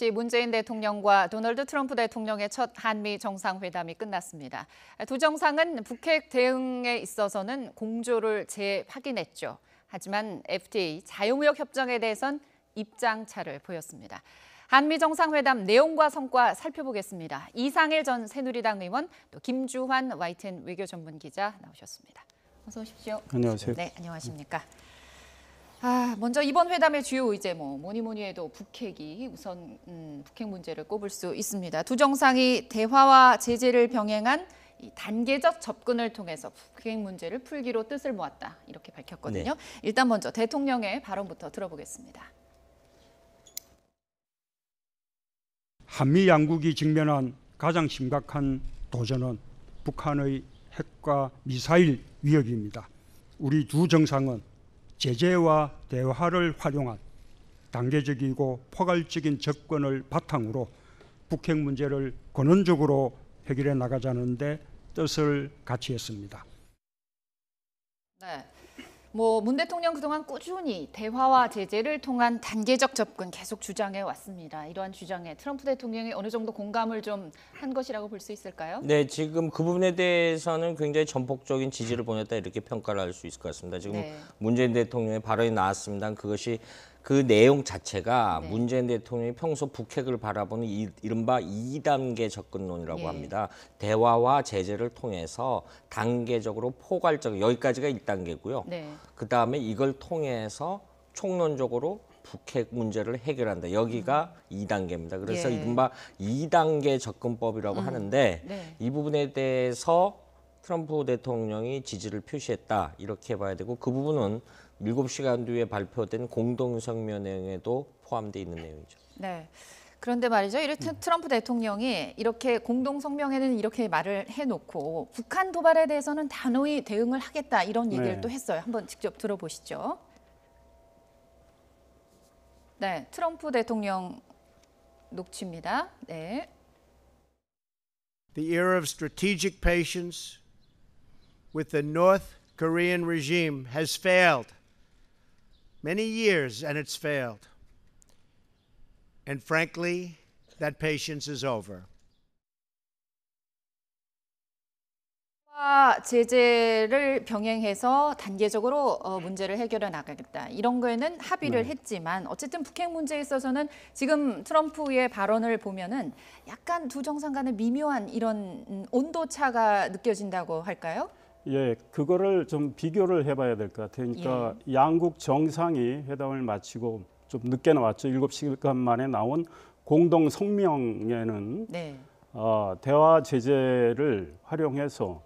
어김없이 문재인 대통령과 도널드 트럼프 대통령의 첫 한미 정상회담이 끝났습니다. 두 정상은 북핵 대응에 있어서는 공조를 재확인했죠. 하지만 FTA 자유무역 협정에 대해선 입장 차를 보였습니다. 한미 정상회담 내용과 성과 살펴보겠습니다. 이상일 전 새누리당 의원, 또 김주환 YTN 외교 전문 기자 나오셨습니다. 어서 오십시오. 안녕하세요. 네, 안녕하십니까. 먼저 이번 회담의 주요 의제 뭐니 해도 북핵이 우선 북핵 문제를 꼽을 수 있습니다. 두 정상이 대화와 제재를 병행한 이 단계적 접근을 통해서 북핵 문제를 풀기로 뜻을 모았다 이렇게 밝혔거든요. 네. 일단 먼저 대통령의 발언부터 들어보겠습니다. 한미 양국이 직면한 가장 심각한 도전은 북한의 핵과 미사일 위협입니다. 우리 두 정상은 제재와 대화를 활용한 단계적이고 포괄적인 접근을 바탕으로 북핵 문제를 근원적으로 해결해 나가자는 데 뜻을 같이 했습니다. 네. 문 대통령 그동안 꾸준히 대화와 제재를 통한 단계적 접근 계속 주장해 왔습니다. 이러한 주장에 트럼프 대통령이 어느 정도 공감을 좀 한 것이라고 볼 수 있을까요? 네, 지금 그 부분에 대해서는 굉장히 전폭적인 지지를 보냈다 이렇게 평가를 할 수 있을 것 같습니다. 지금 네. 문재인 대통령의 발언이 나왔습니다. 그것이 그 내용 자체가 네. 문재인 대통령이 평소 북핵을 바라보는 이른바 2단계 접근론이라고 합니다. 대화와 제재를 통해서 단계적으로 포괄적, 여기까지가 1단계고요. 네. 그다음에 이걸 통해서 총론적으로 북핵 문제를 해결한다. 여기가 2단계입니다. 그래서 이른바 2단계 접근법이라고 하는데 네. 이 부분에 대해서 트럼프 대통령이 지지를 표시했다. 이렇게 봐야 되고 그 부분은 7시간 뒤에 발표된 공동성명에도 포함되어 있는 내용이죠. 네. 그런데 말이죠. 트럼프 대통령이 이렇게 공동성명에는 이렇게 말을 해놓고 북한 도발에 대해서는 단호히 대응을 하겠다 이런 얘기를 또 했어요. 한번 직접 들어보시죠. 네, 트럼프 대통령 녹취입니다. 네. The era of strategic patience with the North Korean regime has failed. Many years and it's failed. And frankly, that patience is over. 제재를 병행해서 단계적으로 문제를 해결해 나가겠다. 이런 거에는 합의를 했지만 어쨌든 북핵 문제에 있어서는 지금 트럼프의 발언을 보면은 약간 두 정상 간의 미묘한 이런 온도차가 느껴진다고 할까요? 예, 그거를 좀 비교를 해봐야 될 것 같아요. 그러니까 양국 정상이 회담을 마치고 좀 늦게 나왔죠. 7시간 만에 나온 공동 성명에는 네. 대화 제재를 활용해서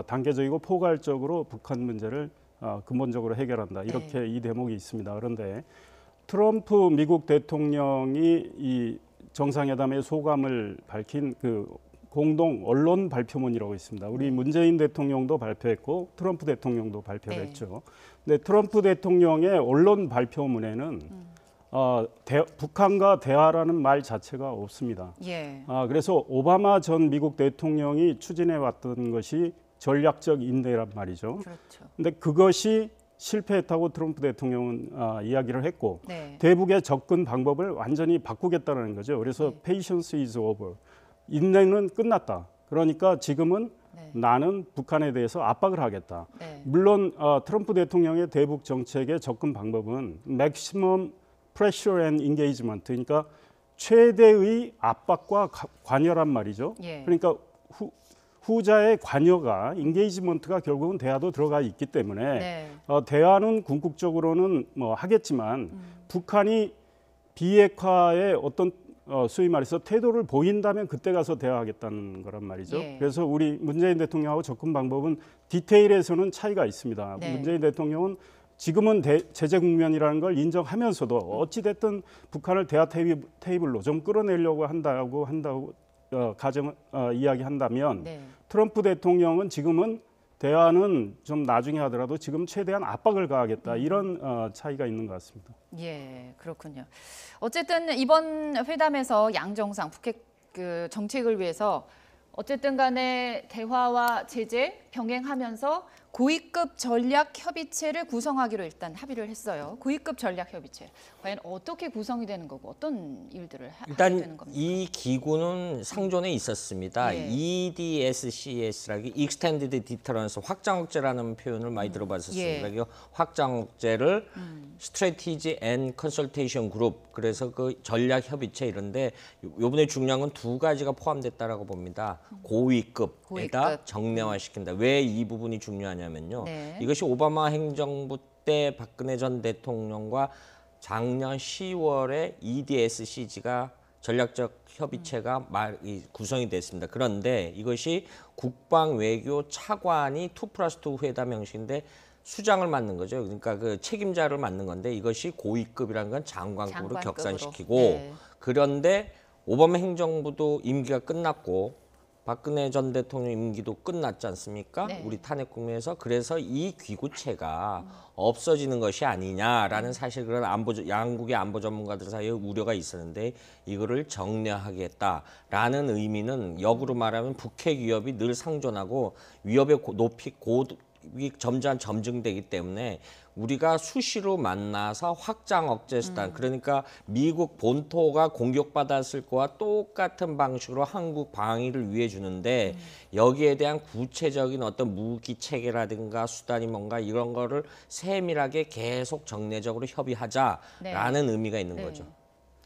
단계적이고 포괄적으로 북한 문제를 근본적으로 해결한다. 이렇게 이 대목이 있습니다. 그런데 트럼프 미국 대통령이 이 정상회담의 소감을 밝힌 그 공동 언론 발표문이라고 있습니다. 우리 문재인 대통령도 발표했고 트럼프 대통령도 발표를 했죠. 근데 트럼프 대통령의 언론 발표문에는 북한과 대화라는 말 자체가 없습니다. 그래서 오바마 전 미국 대통령이 추진해 왔던 것이 전략적 인대란 말이죠. 그런데 그것이 실패했다고 트럼프 대통령은 이야기를 했고 대북의 접근 방법을 완전히 바꾸겠다는 거죠. 그래서 patience is over. 인내는 끝났다. 그러니까 지금은 나는 북한에 대해서 압박을 하겠다. 물론 트럼프 대통령의 대북 정책의 접근 방법은 maximum pressure and engagement. 그러니까 최대의 압박과 관여란 말이죠. 그러니까 후자의 관여가 인게이지먼트가 결국은 대화도 들어가 있기 때문에 대화는 궁극적으로는 하겠지만 북한이 비핵화의 어떤 소위 말해서 태도를 보인다면 그때 가서 대화하겠다는 거란 말이죠. 그래서 우리 문재인 대통령하고 접근 방법은 디테일에서는 차이가 있습니다. 문재인 대통령은 지금은 제재 국면이라는 걸 인정하면서도 어찌됐든 북한을 대화 테이블로 좀 끌어내려고 한다고 이야기한다면 트럼프 대통령은 지금은 대화는 좀 나중에 하더라도 지금 최대한 압박을 가하겠다 이런 차이가 있는 것 같습니다. 예, 그렇군요. 어쨌든 이번 회담에서 양 정상 북핵 그 정책을 위해서 어쨌든 간에 대화와 제재 병행하면서 고위급 전략협의체를 구성하기로 일단 합의를 했어요. 고위급 전략협의체. 과연 어떻게 구성이 되는 거고 어떤 일들을 하게 되는 일단 겁니까? 이 기구는 상존에 있었습니다. 예. EDSCS라기 Extended Deterrence 확장 억제라는 표현을 많이 들어봤었습니다. 예. 확장 억제를 Strategy and Consultation Group, 그래서 그 전략 협의체 이런데 요번에 중요한 건 두 가지가 포함됐다라고 봅니다. 고위급에다 정례화시킨다. 왜 이 부분이 중요하냐면요. 네. 이것이 오바마 행정부 때 박근혜 전 대통령과 작년 10월에 EDSCG가 전략적 협의체가 구성이 됐습니다. 그런데 이것이 국방 외교 차관이 2+2 회담 형식인데 수장을 맡는 거죠. 그러니까 그 책임자를 맡는 건데 이것이 고위급이라는 건 장관급으로 격상시키고 네. 그런데 오바마 행정부도 임기가 끝났고 박근혜 전 대통령 임기도 끝났지 않습니까? 네. 우리 탄핵 국면에서. 그래서 이 귀구체가 없어지는 것이 아니냐라는 사실 그런 양국의 안보 전문가들 사이에 우려가 있었는데 이거를 정례하겠다라는 의미는 역으로 말하면 북핵 위협이 늘 상존하고 위협의 높이 점점 점증되기 때문에 우리가 수시로 만나서 확장 억제 수단, 그러니까 미국 본토가 공격받았을 거와 똑같은 방식으로 한국 방위를 위해 주는데 여기에 대한 구체적인 어떤 무기 체계라든가 수단이 뭔가 이런 거를 세밀하게 계속 정례적으로 협의하자라는 의미가 있는 거죠.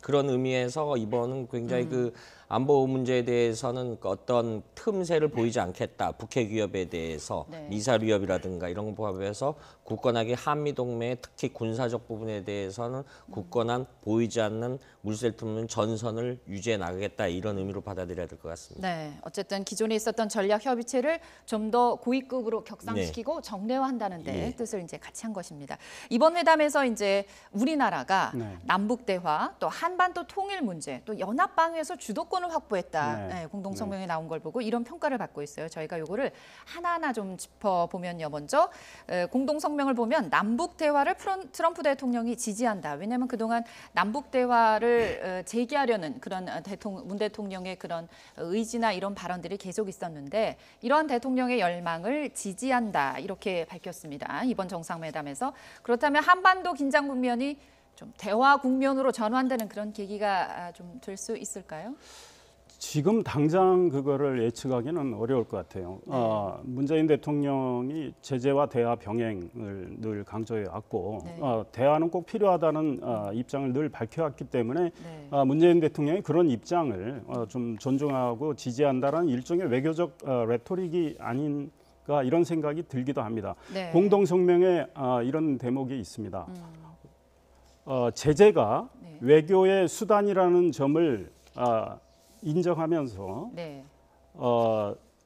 그런 의미에서 이번은 굉장히 그 안보 문제에 대해서는 어떤 틈새를 보이지 않겠다. 북핵 위협에 대해서 미사일 위협이라든가 이런 거 포함해서 굳건하게 한미 동맹의 특히 군사적 부분에 대해서는 굳건한 보이지 않는 물샐 틈 없는 전선을 유지해 나가겠다 이런 의미로 받아들여야 될 것 같습니다. 네, 어쨌든 기존에 있었던 전략 협의체를 좀 더 고위급으로 격상시키고 정례화한다는 데 뜻을 이제 같이 한 것입니다. 이번 회담에서 이제 우리나라가 남북 대화, 또 한반도 통일 문제, 또 연합 방위에서 주도권을 확보했다. 공동 성명에 나온 걸 보고 이런 평가를 받고 있어요. 저희가 요거를 하나하나 좀 짚어 보면요. 먼저 공동 성명을 보면 남북 대화를 트럼프 대통령이 지지한다. 왜냐하면 그동안 남북 대화를 재개하려는 그런 문 대통령의 그런 의지나 이런 발언들이 계속 있었는데 이러한 대통령의 열망을 지지한다. 이렇게 밝혔습니다. 이번 정상회담에서. 그렇다면 한반도 긴장 국면이 좀 대화 국면으로 전환되는 그런 계기가 좀 될 수 있을까요? 지금 당장 그거를 예측하기는 어려울 것 같아요. 문재인 대통령이 제재와 대화 병행을 늘 강조해 왔고 대화는 꼭 필요하다는 입장을 늘 밝혀왔기 때문에 문재인 대통령이 그런 입장을 좀 존중하고 지지한다는 일종의 외교적 레토릭이 아닌가 이런 생각이 들기도 합니다. 공동성명에 이런 대목이 있습니다. 제재가 외교의 수단이라는 점을 인정하면서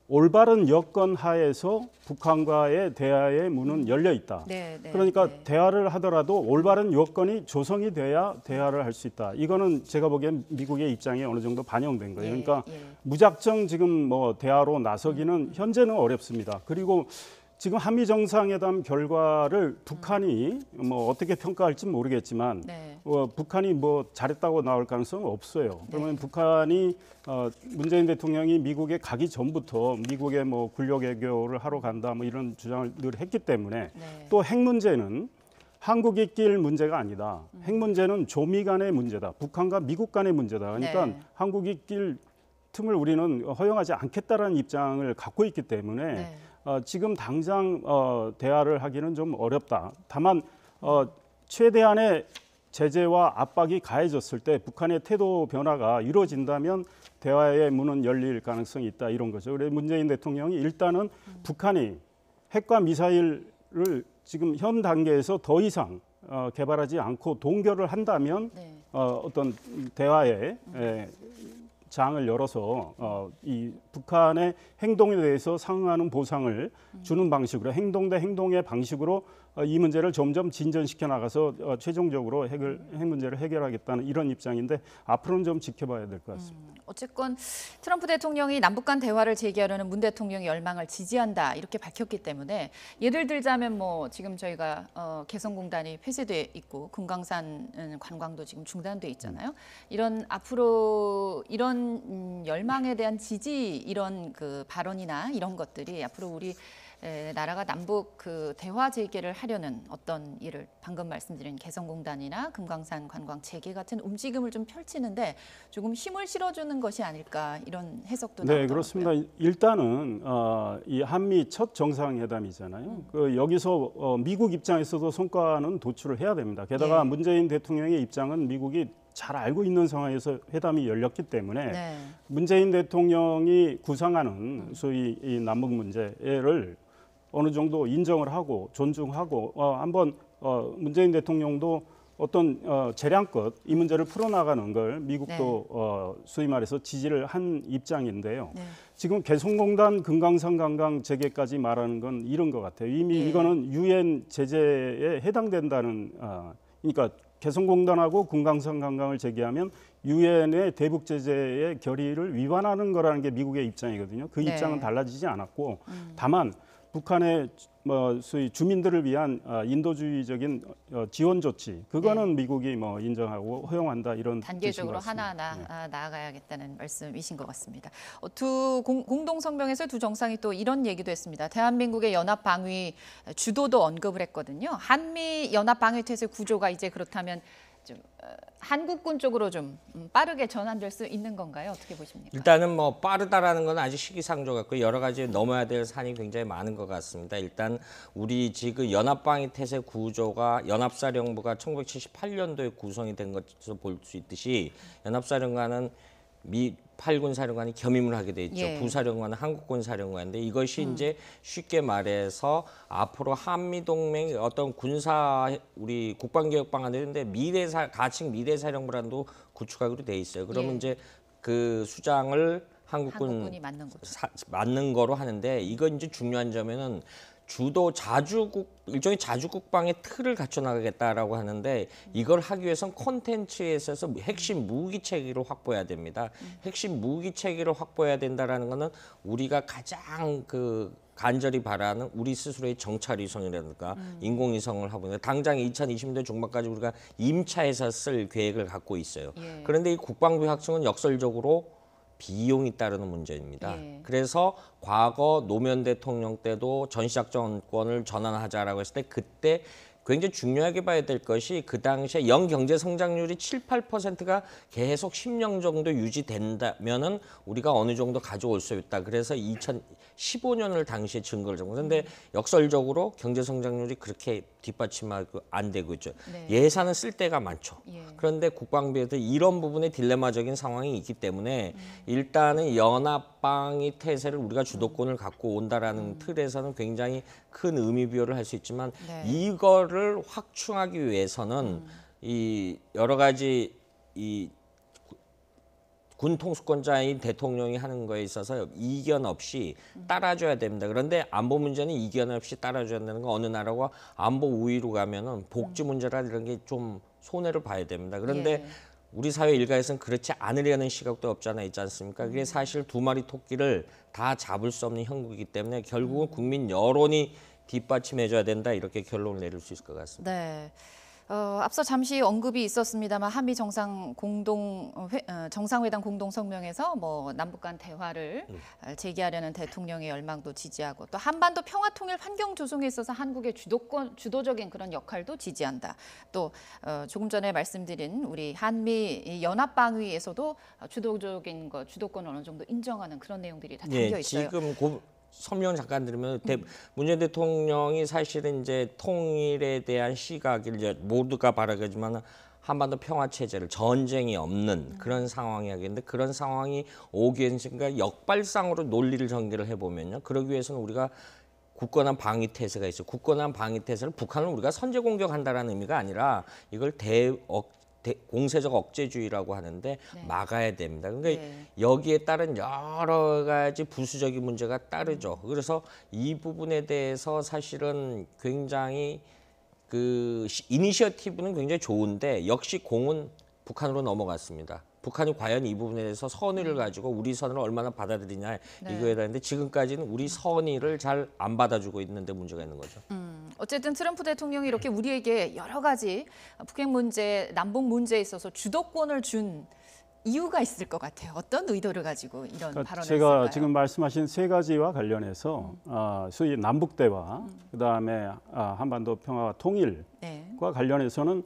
올바른 여건 하에서 북한과의 대화의 문은 열려 있다. 그러니까 대화를 하더라도 올바른 여건이 조성이 돼야 대화를 할 수 있다. 이거는 제가 보기엔 미국의 입장이 어느 정도 반영된 거예요. 그러니까 무작정 지금 뭐 대화로 나서기는 현재는 어렵습니다. 그리고 지금 한미 정상회담 결과를 북한이 뭐 어떻게 평가할지 모르겠지만 북한이 뭐 잘했다고 나올 가능성은 없어요. 그러면 북한이 문재인 대통령이 미국에 가기 전부터 미국에 뭐 군력 외교를 하러 간다 뭐 이런 주장을 늘 했기 때문에 또 핵 문제는 한국이 낄 문제가 아니다. 핵 문제는 조미 간의 문제다. 북한과 미국 간의 문제다. 그러니까 한국이 낄 틈을 우리는 허용하지 않겠다라는 입장을 갖고 있기 때문에 지금 당장 대화를 하기는 좀 어렵다. 다만 최대한의 제재와 압박이 가해졌을 때 북한의 태도 변화가 이루어진다면 대화의 문은 열릴 가능성이 있다 이런 거죠. 그래서 문재인 대통령이 일단은 북한이 핵과 미사일을 지금 현 단계에서 더 이상 개발하지 않고 동결을 한다면 어떤 대화의 장을 열어서 이 북한의 행동에 대해서 상응하는 보상을 주는 방식으로 행동 대 행동의 방식으로 이 문제를 점점 진전시켜 나가서 최종적으로 핵 문제를 해결하겠다는 이런 입장인데 앞으로는 좀 지켜봐야 될 것 같습니다. 어쨌건 트럼프 대통령이 남북 간 대화를 재개하려는 문 대통령의 열망을 지지한다 이렇게 밝혔기 때문에 예를 들자면 뭐 지금 저희가 개성공단이 폐쇄돼 있고 금강산 관광도 지금 중단돼 있잖아요. 이런 앞으로 이런 열망에 대한 지지 이런 그 발언이나 이런 것들이 앞으로 우리 나라가 남북 그 대화 재개를 하려는 어떤 일을 방금 말씀드린 개성공단이나 금강산 관광 재개 같은 움직임을 좀 펼치는데 조금 힘을 실어주는 것이 아닐까 이런 해석도 나오더라고요. 네, 그렇습니다. 일단은 이 한미 첫 정상회담이잖아요. 여기서 미국 입장에서도 성과는 도출을 해야 됩니다. 게다가 예. 문재인 대통령의 입장은 미국이 잘 알고 있는 상황에서 회담이 열렸기 때문에 네. 문재인 대통령이 구상하는 소위 이 남북 문제를 어느 정도 인정을 하고 존중하고 한번 문재인 대통령도 어떤 재량껏 이 문제를 풀어나가는 걸 미국도 소위 말해서 지지를 한 입장인데요. 네. 지금 개성공단 금강산 관광 재개까지 말하는 건 이런 것 같아요. 이미 예. 이거는 유엔 제재에 해당된다는 그러니까 개성공단하고 금강산 관광을 재개하면 유엔의 대북 제재의 결의를 위반하는 거라는 게 미국의 입장이거든요. 그 네. 입장은 달라지지 않았고 다만 북한의 소위 주민들을 위한 인도주의적인 지원 조치 그거는 미국이 인정하고 허용한다 이런 단계적으로 뜻인 것 같습니다. 하나하나 나아가야겠다는 말씀이신 것 같습니다. 두 공동 성명에서 두 정상이 또 이런 얘기도 했습니다. 대한민국의 연합 방위 주도도 언급을 했거든요. 한미 연합 방위 태세 구조가 이제 그렇다면 좀 한국군 쪽으로 좀 빠르게 전환될 수 있는 건가요? 어떻게 보십니까? 일단은 뭐 빠르다라는 건 아직 시기상조 같고 여러 가지 넘어야 될 산이 굉장히 많은 것 같습니다. 일단 우리 지금 연합방위 태세 구조가 연합사령부가 1978년도에 구성이 된 것으로 볼 수 있듯이 연합사령관은 미 8군 사령관이 겸임을 하게 돼 있죠. 예. 부사령관은 한국군 사령관인데 이것이 이제 쉽게 말해서 앞으로 한미 동맹 어떤 군사 우리 국방개혁 방안인데 가칭 미래사령부란도 구축하기로 돼 있어요. 그러면 예. 이제 그 수장을 한국군이 맡는 거죠. 맞는 거로 하는데 이건 이제 중요한 점에는 일종의 자주국방의 틀을 갖춰 나가겠다라고 하는데 이걸 하기 위해선 콘텐츠에 있어서 핵심 무기 체계를 확보해야 됩니다. 핵심 무기 체계를 확보해야 된다라는 거는 우리가 가장 간절히 바라는 우리 스스로의 정찰위성이라든가 인공위성을 하고 있는데 당장 2020년대 중반까지 우리가 임차해서 쓸 계획을 갖고 있어요. 예. 그런데 이 국방부 확충은 역설적으로 비용이 따르는 문제입니다. 예. 그래서 과거 노무현 대통령 때도 전시작전권을 전환하자라고 했을 때 그때 굉장히 중요하게 봐야 될 것이 그 당시에 경제 성장률이 7, 8%가 계속 10년 정도 유지된다면은 우리가 어느 정도 가져올 수 있다. 그래서 2015년을 당시에 증거를 잡고 그런데 역설적으로 경제 성장률이 그렇게 뒷받침하고 안 되고 있죠. 네. 예산은 쓸 데가 많죠. 예. 그런데 국방부에도 이런 부분에 딜레마적인 상황이 있기 때문에 일단은 연합방위 태세를 우리가 주도권을 갖고 온다라는 틀에서는 굉장히 큰 의미 부여를 할 수 있지만 네. 이거를 확충하기 위해서는 이 여러 가지 이 군 통수권자인 대통령이 하는 거에 있어서 이견 없이 따라줘야 됩니다. 그런데 안보 문제는 이견 없이 따라줘야 되는 건 어느 나라가 안보 우위로 가면은 복지 문제라 이런 게 좀 손해를 봐야 됩니다. 그런데 예. 우리 사회 일가에서는 그렇지 않으려는 시각도 없지 않아 있지 않습니까? 그게 사실 두 마리 토끼를 다 잡을 수 없는 형국이기 때문에 결국은 국민 여론이 뒷받침해줘야 된다 이렇게 결론을 내릴 수 있을 것 같습니다. 네. 앞서 잠시 언급이 있었습니다만 한미 정상회담 공동 성명에서 뭐 남북 간 대화를 재개하려는 대통령의 열망도 지지하고 또 한반도 평화 통일 환경 조성에 있어서 한국의 주도적인 그런 역할도 지지한다. 또 조금 전에 말씀드린 우리 한미 연합 방위에서도 주도적인 주도권을 어느 정도 인정하는 그런 내용들이 다 담겨 있어요. 지금 설명 잠깐 드리면 문재인 대통령이 사실은 이제 통일에 대한 시각을 이제 모두가 바라겠지만 한반도 평화 체제를 전쟁이 없는 그런 상황이 하겠는데 그런 상황이 오기 위해서 역발상으로 논리를 전개를 해보면요. 그러기 위해서는 우리가 굳건한 방위 태세가 있어요. 굳건한 방위 태세를 북한을 우리가 선제 공격한다라는 의미가 아니라 이걸 공세적 억제주의라고 하는데 막아야 됩니다. 그러니까 여기에 따른 여러 가지 부수적인 문제가 따르죠. 그래서 이 부분에 대해서 사실은 굉장히 이니셔티브는 굉장히 좋은데 역시 공은 북한으로 넘어갔습니다. 북한이 과연 이 부분에 대해서 선의를 가지고 우리 선을 얼마나 받아들이냐 이거에 대한데 지금까지는 우리 선의를 잘 안 받아주고 있는데 문제가 있는 거죠. 어쨌든 트럼프 대통령이 이렇게 우리에게 여러 가지 북핵 문제, 남북 문제에 있어서 주도권을 준 이유가 있을 것 같아요. 어떤 의도를 가지고 이런 그러니까 발언을 제가 했을까요? 지금 말씀하신 세 가지와 관련해서 소위 남북 대화, 그다음에 한반도 평화와 통일과 네. 관련해서는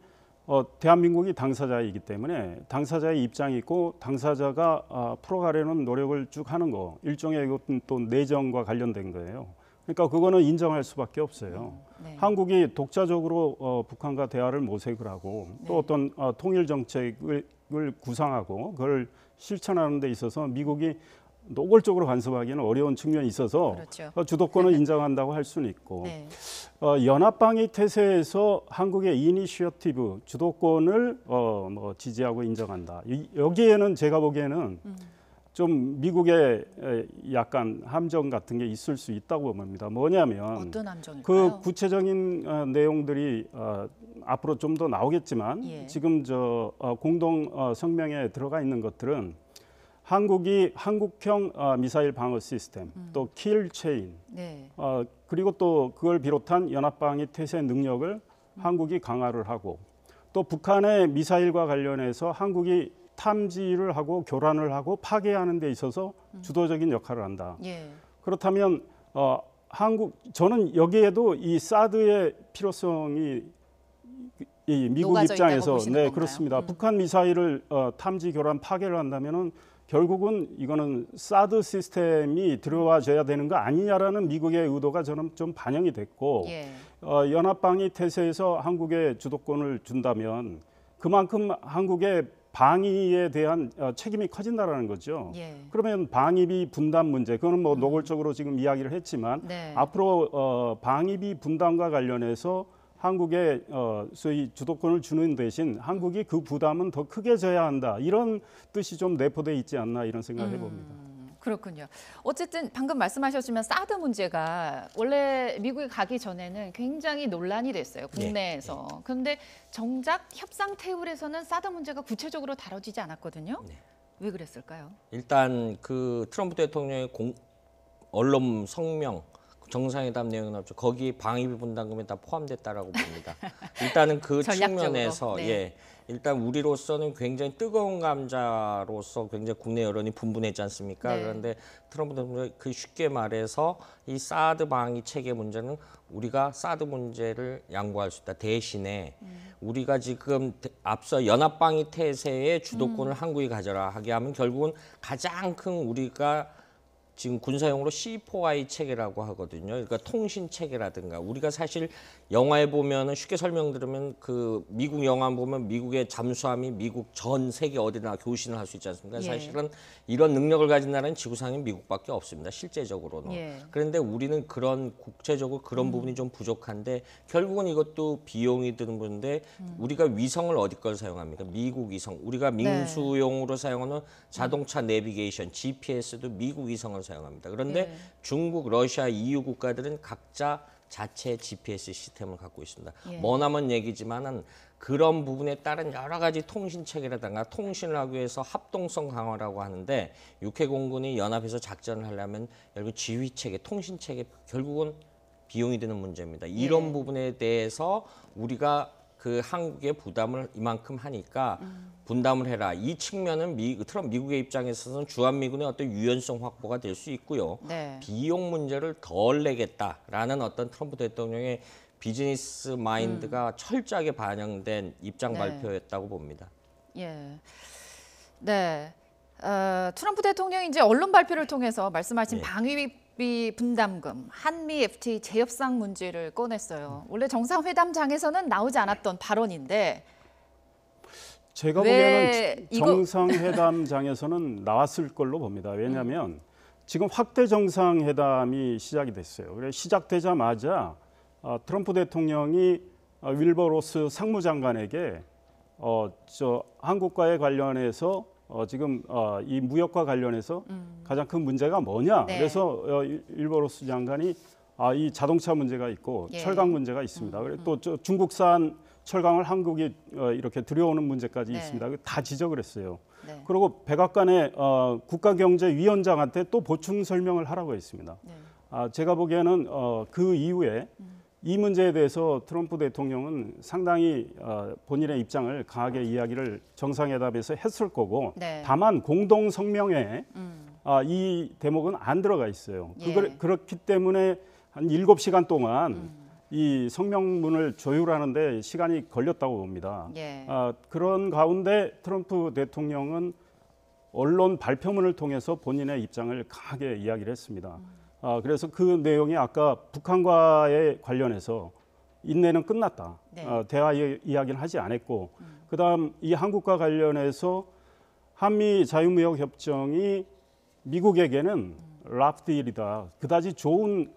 대한민국이 당사자이기 때문에 당사자의 입장이 있고 당사자가 풀어가려는 노력을 쭉 하는 거, 일종의 이것은 또 내정과 관련된 거예요. 그러니까 그거는 인정할 수밖에 없어요. 네. 한국이 독자적으로 북한과 대화를 모색을 하고 또 네. 어떤 통일 정책을 구상하고 그걸 실천하는 데 있어서 미국이 노골적으로 간섭하기는 어려운 측면이 있어서 그렇죠. 주도권을 인정한다고 할 수는 있고 네. 연합방위 태세에서 한국의 이니셔티브 주도권을 지지하고 인정한다. 여기에는 제가 보기에는 좀 미국의 약간 함정 같은 게 있을 수 있다고 봅니다. 뭐냐면 어떤 함정일까요? 그 구체적인 내용들이 앞으로 좀 더 나오겠지만 예. 지금 공동 성명에 들어가 있는 것들은 한국이 한국형 미사일 방어 시스템, 또 킬 체인, 네. 그리고 또 그걸 비롯한 연합방위 태세 능력을 한국이 강화를 하고 또 북한의 미사일과 관련해서 한국이 탐지를 하고 교란을 하고 파괴하는 데 있어서 주도적인 역할을 한다. 예. 그렇다면 저는 여기에도 이 사드의 필요성이 이 미국 녹아져 있다고 입장에서 보시는 네 건가요? 그렇습니다. 북한 미사일을 탐지 교란 파괴를 한다면은 결국은 이거는 사드 시스템이 들어와줘야 되는 거 아니냐라는 미국의 의도가 저는 좀 반영이 됐고 예. 연합방위 태세에서 한국에 주도권을 준다면 그만큼 한국의 방위에 대한 책임이 커진다라는 거죠. 예. 그러면 방위비 분담 문제, 그거는 뭐 노골적으로 지금 이야기를 했지만 네. 앞으로 방위비 분담과 관련해서 한국의 소위 주도권을 주는 대신 한국이 그 부담은 더 크게 져야 한다. 이런 뜻이 좀 내포돼 있지 않나 이런 생각을 해봅니다. 그렇군요. 어쨌든 방금 말씀하셨지만 사드 문제가 원래 미국에 가기 전에는 굉장히 논란이 됐어요. 국내에서. 네. 그런데 정작 협상 테이블에서는 사드 문제가 구체적으로 다뤄지지 않았거든요. 네. 왜 그랬을까요? 일단 그 트럼프 대통령의 언론 성명 정상회담 내용은 없죠. 거기 방위비 분담금에 다 포함됐다라고 봅니다. 일단은 그 측면에서 네. 예, 일단 우리로서는 굉장히 뜨거운 감자로서 굉장히 국내 여론이 분분했지 않습니까? 네. 그런데 트럼프 대통령이 그 쉽게 말해서 이 사드 방위 체계 문제는 우리가 사드 문제를 양보할 수 있다. 대신에 우리가 지금 앞서 연합 방위 태세의 주도권을 한국이 가져라 하게 하면 결국은 가장 큰 우리가 지금 군사용으로 C4I 체계라고 하거든요. 그러니까 통신 체계라든가 우리가 사실 영화에 보면은 쉽게 설명드리면 그 미국 영화 보면 미국의 잠수함이 미국 전 세계 어디나 교신을 할 수 있지 않습니까? 예. 사실은 이런 능력을 가진 나라는 지구상에 미국밖에 없습니다. 실제적으로는. 예. 그런데 우리는 그런 국제적으로 그런 부분이 좀 부족한데 결국은 이것도 비용이 드는 부분인데 우리가 위성을 어디 걸 사용합니까? 미국 위성. 우리가 민수용으로 사용하는 자동차 내비게이션, GPS도 미국 위성을 사용합니다. 그런데 예. 중국, 러시아, EU 국가들은 각자 자체 GPS 시스템을 갖고 있습니다. 예. 머나먼 얘기지만은 그런 부분에 따른 여러 가지 통신 체계라든가 통신을 하기 위해서 합동성 강화라고 하는데 육해 공군이 연합해서 작전을 하려면 결국 지휘 체계, 통신 체계 결국은 비용이 드는 문제입니다. 이런 부분에 대해서 우리가 그 한국의 부담을 이만큼 하니까 분담을 해라. 이 측면은 미국의 입장에 있어서는 주한미군의 어떤 유연성 확보가 될 수 있고요. 네. 비용 문제를 덜 내겠다라는 어떤 트럼프 대통령의 비즈니스 마인드가 철저하게 반영된 입장 네. 발표였다고 봅니다. 예. 네. 트럼프 대통령이 이제 언론 발표를 통해서 말씀하신 예. 방위비 분담금, 한미 FTA 재협상 문제를 꺼냈어요. 원래 정상회담장에서는 나오지 않았던 발언인데 제가 보기에는 정상회담장에서는 나왔을 걸로 봅니다. 왜냐하면 지금 확대 정상회담이 시작이 됐어요. 그래서 시작되자마자 트럼프 대통령이 윌버 로스 상무장관에게 한국과의 관련해서 지금 이 무역과 관련해서 가장 큰 문제가 뭐냐? 네. 그래서 윌버 로스 장관이 이 자동차 문제가 있고 예. 철강 문제가 있습니다. 그리고 또 중국산 철강을 한국이 이렇게 들여오는 문제까지 네. 있습니다. 다 지적을 했어요. 네. 그리고 백악관의 국가경제위원장한테 또 보충 설명을 하라고 했습니다. 네. 제가 보기에는 그 이후에 이 문제에 대해서 트럼프 대통령은 상당히 본인의 입장을 강하게 이야기를 정상회담에서 했을 거고 네. 다만 공동 성명에 이 대목은 안 들어가 있어요. 예. 그렇기 때문에 한 7시간 동안 이 성명문을 조율하는데 시간이 걸렸다고 봅니다. 예. 그런 가운데 트럼프 대통령은 언론 발표문을 통해서 본인의 입장을 강하게 이야기를 했습니다. 그래서 그 내용이 아까 북한과의 관련해서 인내는 끝났다. 네. 대화 이야기는 하지 않았고 그다음 이 한국과 관련해서 한미 자유무역 협정이 미국에게는 락딜이다. 그다지 좋은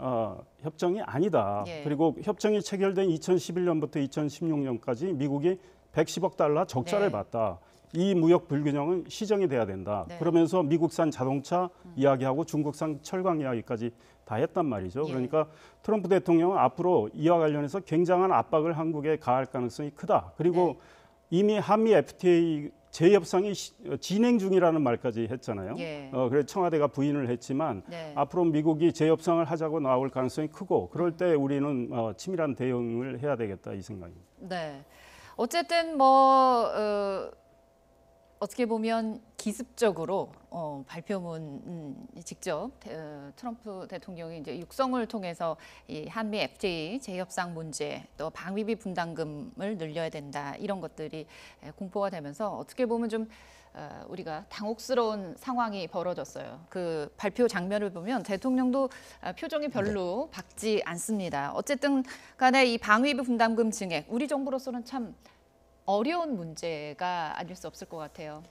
협정이 아니다. 예. 그리고 협정이 체결된 2011년부터 2016년까지 미국이 110억 달러 적자를 네. 봤다. 이 무역 불균형은 시정이 돼야 된다. 네. 그러면서 미국산 자동차 이야기하고 중국산 철강 이야기까지 다 했단 말이죠. 예. 그러니까 트럼프 대통령은 앞으로 이와 관련해서 굉장한 압박을 한국에 가할 가능성이 크다. 그리고 네. 이미 한미 FTA 재협상이 진행 중이라는 말까지 했잖아요. 예. 그래서 청와대가 부인을 했지만 네. 앞으로 미국이 재협상을 하자고 나올 가능성이 크고 그럴 때 우리는 치밀한 대응을 해야 되겠다 이 생각입니다. 네. 어쨌든 어떻게 보면 기습적으로 발표문 직접 트럼프 대통령이 이제 육성을 통해서 이 한미 FTA 재협상 문제 또 방위비 분담금을 늘려야 된다 이런 것들이 공포가 되면서 어떻게 보면 좀 우리가 당혹스러운 상황이 벌어졌어요. 그 발표 장면을 보면 대통령도 표정이 별로 밝지 않습니다. 어쨌든 간에 이 방위비 분담금 증액 우리 정부로서는 참 어려운 문제가 아닐 수 없을 것 같아요.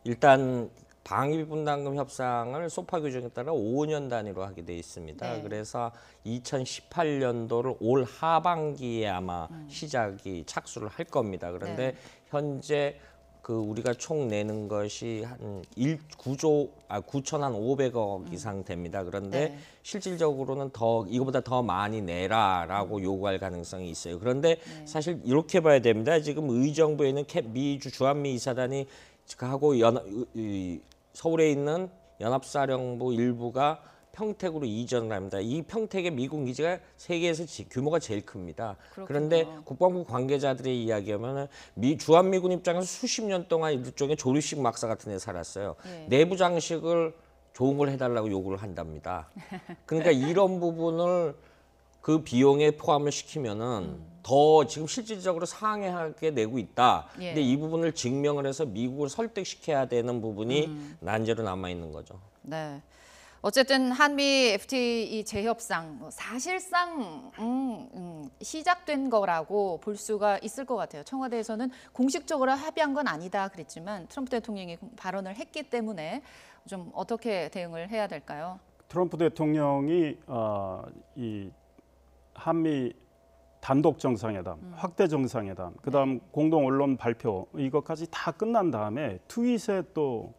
일단 방위비 분담금 협상을 소파 규정에 따라 5년 단위로 하게 돼 있습니다. 네. 그래서 2018년도를 올 하반기에 아마 시작이 착수를 할 겁니다. 그런데 네. 현재 그 우리가 총 내는 것이 한 9,500억 이상 됩니다. 그런데 네. 실질적으로는 이거보다 더 많이 내라라고 요구할 가능성이 있어요. 그런데 사실 이렇게 봐야 됩니다. 지금 의정부에 있는 미주 주한미 이사단이 하고 서울에 있는 연합사령부 일부가 평택으로 이전을 합니다. 이 평택의 미군 기지가 세계에서 규모가 제일 큽니다. 그렇군요. 그런데 국방부 관계자들의 이야기하면 주한미군 입장에서 수십 년 동안 일종의 조립식 막사 같은 데 살았어요. 예. 내부 장식을 좋은 걸 해달라고 요구를 한답니다. 그러니까 이런 부분을 그 비용에 포함을 시키면은 더 지금 실질적으로 상회하게 내고 있다. 예. 근데 이 부분을 증명을 해서 미국을 설득시켜야 되는 부분이 난제로 남아 있는 거죠. 네. 어쨌든 한미 FTA 재협상 사실상 시작된 거라고 볼 수가 있을 것 같아요. 청와대에서는 공식적으로 합의한 건 아니다 그랬지만 트럼프 대통령이 발언을 했기 때문에 좀 어떻게 대응을 해야 될까요? 트럼프 대통령이 이 한미 단독 정상회담, 확대 정상회담, 그다음 공동 언론 발표 이것까지 다 끝난 다음에 트윗에 또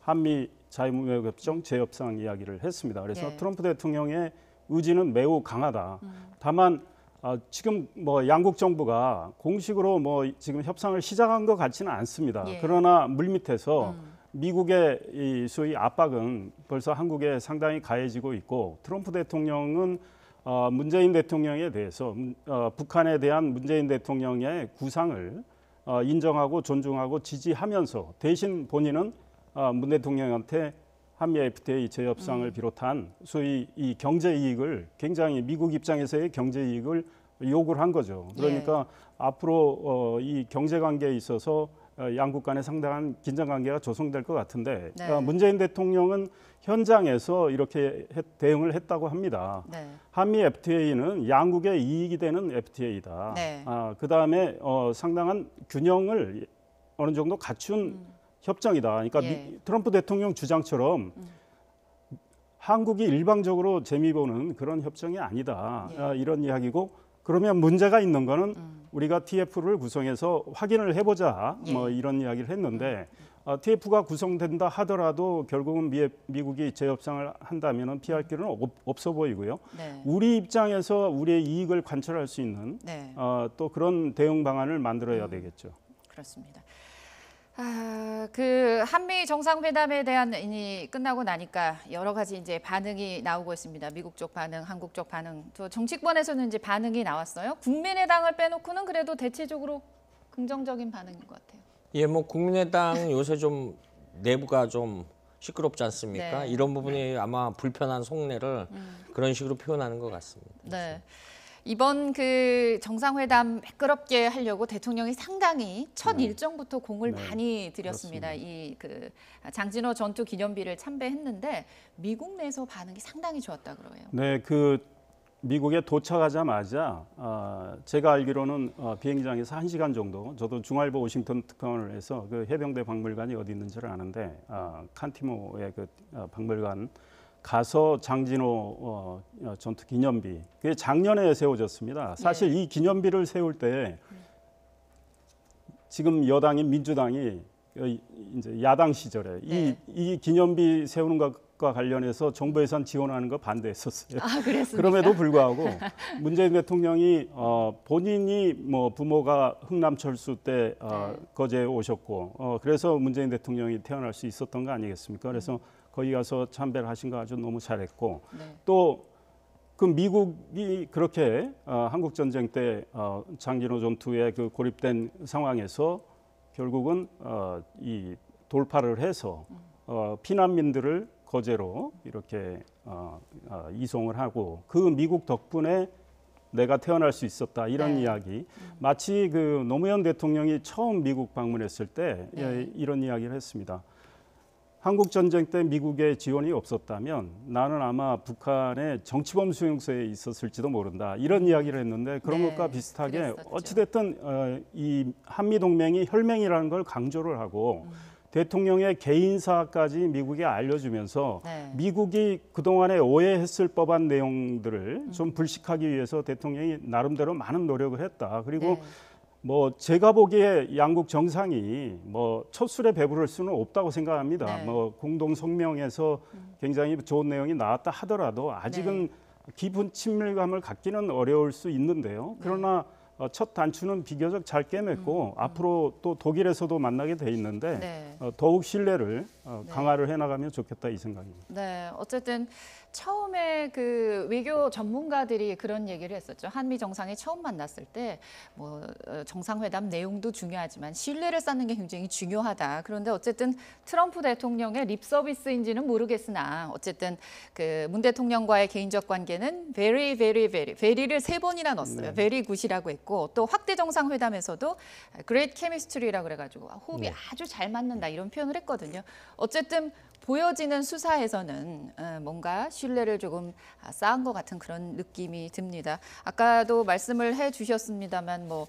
한미 자유무역협정 재협상 이야기를 했습니다. 그래서 예. 트럼프 대통령의 의지는 매우 강하다. 다만 지금 뭐 양국 정부가 공식으로 뭐 지금 협상을 시작한 것 같지는 않습니다. 예. 그러나 물밑에서 미국의 이 소위 압박은 벌써 한국에 상당히 가해지고 있고 트럼프 대통령은 문재인 대통령에 대해서 북한에 대한 문재인 대통령의 구상을 인정하고 존중하고 지지하면서 대신 본인은 문 대통령한테 한미 FTA 재협상을 비롯한 소위 이 경제 이익을 굉장히 미국 입장에서의 경제 이익을 요구를 한 거죠. 그러니까 앞으로 이 경제 관계에 있어서 양국 간에 상당한 긴장 관계가 조성될 것 같은데 네. 문재인 대통령은 현장에서 이렇게 대응을 했다고 합니다. 네. 한미 FTA는 양국의 이익이 되는 FTA다. 네. 그다음에 상당한 균형을 어느 정도 갖춘 협정이다. 그러니까 예. 트럼프 대통령 주장처럼 한국이 일방적으로 재미 보는 그런 협정이 아니다. 예. 이런 이야기고 그러면 문제가 있는 거는 우리가 TF를 구성해서 확인을 해보자. 예. 뭐 이런 이야기를 했는데 TF가 구성된다 하더라도 결국은 미국이 재협상을 한다면 피할 길은 없어 보이고요. 네. 우리 입장에서 우리의 이익을 관철할 수 있는 네. 또 그런 대응 방안을 만들어야 되겠죠. 그렇습니다. 그 한미 정상회담에 대한 이 끝나고 나니까 여러 가지 이제 반응이 나오고 있습니다. 미국 쪽 반응, 한국 쪽 반응. 또 정치권에서는 이제 반응이 나왔어요. 국민의당을 빼놓고는 그래도 대체적으로 긍정적인 반응인 것 같아요. 예, 뭐 국민의당 요새 좀 내부가 좀 시끄럽지 않습니까? 네. 이런 부분이 아마 불편한 속내를 그런 식으로 표현하는 것 같습니다. 네. 이번 그 정상회담 매끄럽게 하려고 대통령이 상당히 첫 일정부터 공을 많이 들였습니다. 이 그 장진호 전투 기념비를 참배했는데 미국 내에서 반응이 상당히 좋았다 그래요. 네, 그 미국에 도착하자마자 제가 알기로는 비행장에서 1시간 정도, 저도 중앙일보 워싱턴 특파원을 해서 그 해병대 박물관이 어디 있는지를 아는데 칸티모의 그 박물관 가서 장진호 전투 기념비, 그게 작년에 세워졌습니다. 사실 이 기념비를 세울 때 지금 여당인 민주당이 이제 야당 시절에 이 기념비 세우는 것과 관련해서 정부 예산 지원하는 거 반대했었어요. 그랬습니까? 그럼에도 불구하고 문재인 대통령이 본인이 뭐 부모가 흥남철수 때 거제에 오셨고 그래서 문재인 대통령이 태어날 수 있었던 거 아니겠습니까? 그래서 거기 가서 참배를 하신 거 아주 너무 잘했고 또 그 미국이 그렇게 한국 전쟁 때 장진호 전투에 그 고립된 상황에서 결국은 이 돌파를 해서 피난민들을 거제로 이렇게 이송을 하고 그 미국 덕분에 내가 태어날 수 있었다 이런 이야기. 마치 그 노무현 대통령이 처음 미국 방문했을 때 이런 이야기를 했습니다. 한국 전쟁 때 미국의 지원이 없었다면 나는 아마 북한의 정치범 수용소에 있었을지도 모른다. 이런 이야기를 했는데 그런 것과 비슷하게 그랬었죠. 어찌됐든 이 한미동맹이 혈맹이라는 걸 강조를 하고 대통령의 개인사까지 미국에 알려주면서 미국이 그동안에 오해했을 법한 내용들을 좀 불식하기 위해서 대통령이 나름대로 많은 노력을 했다. 그리고 뭐 제가 보기에 양국 정상이 뭐 첫 술에 배부를 수는 없다고 생각합니다. 뭐 공동 성명에서 굉장히 좋은 내용이 나왔다 하더라도 아직은 깊은 친밀감을 갖기는 어려울 수 있는데요. 그러나 첫 단추는 비교적 잘 깨맸고 앞으로 또 독일에서도 만나게 돼 있는데 더욱 신뢰를 강화를 해나가면 좋겠다 이 생각입니다. 네, 어쨌든 처음에 그 외교 전문가들이 그런 얘기를 했었죠. 한미 정상이 처음 만났을 때 뭐 정상회담 내용도 중요하지만 신뢰를 쌓는 게 굉장히 중요하다. 그런데 어쨌든 트럼프 대통령의 립 서비스인지는 모르겠으나 어쨌든 그 문 대통령과의 개인적 관계는 very, very, very, very를 3번이나 넣었어요. very good이라고 했고 또 확대 정상회담에서도 great chemistry라고 그래가지고 호흡이 아주 잘 맞는다 이런 표현을 했거든요. 어쨌든 보여지는 수사에서는 뭔가 신뢰를 조금 쌓은 것 같은 그런 느낌이 듭니다. 아까도 말씀을 해주셨습니다만 뭐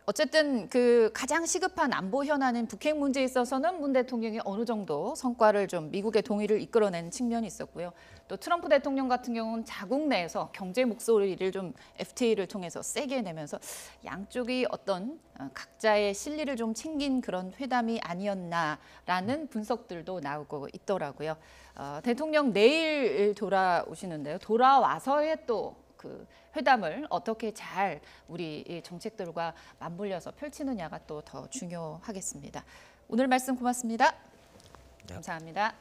어쨌든 그 가장 시급한 안보 현안인 북핵 문제에 있어서는 문 대통령이 어느 정도 성과를 좀 미국의 동의를 이끌어낸 측면이 있었고요. 또 트럼프 대통령 같은 경우는 자국 내에서 경제 목소리를 좀 FTA를 통해서 세게 내면서 양쪽이 어떤 각자의 실리를 좀 챙긴 그런 회담이 아니었나라는 분석들도 나오고 있더라고요. 대통령 내일 돌아오시는데요. 돌아와서의 또 그 회담을 어떻게 잘 우리 정책들과 맞물려서 펼치느냐가 또 더 중요하겠습니다. 오늘 말씀 고맙습니다. 감사합니다.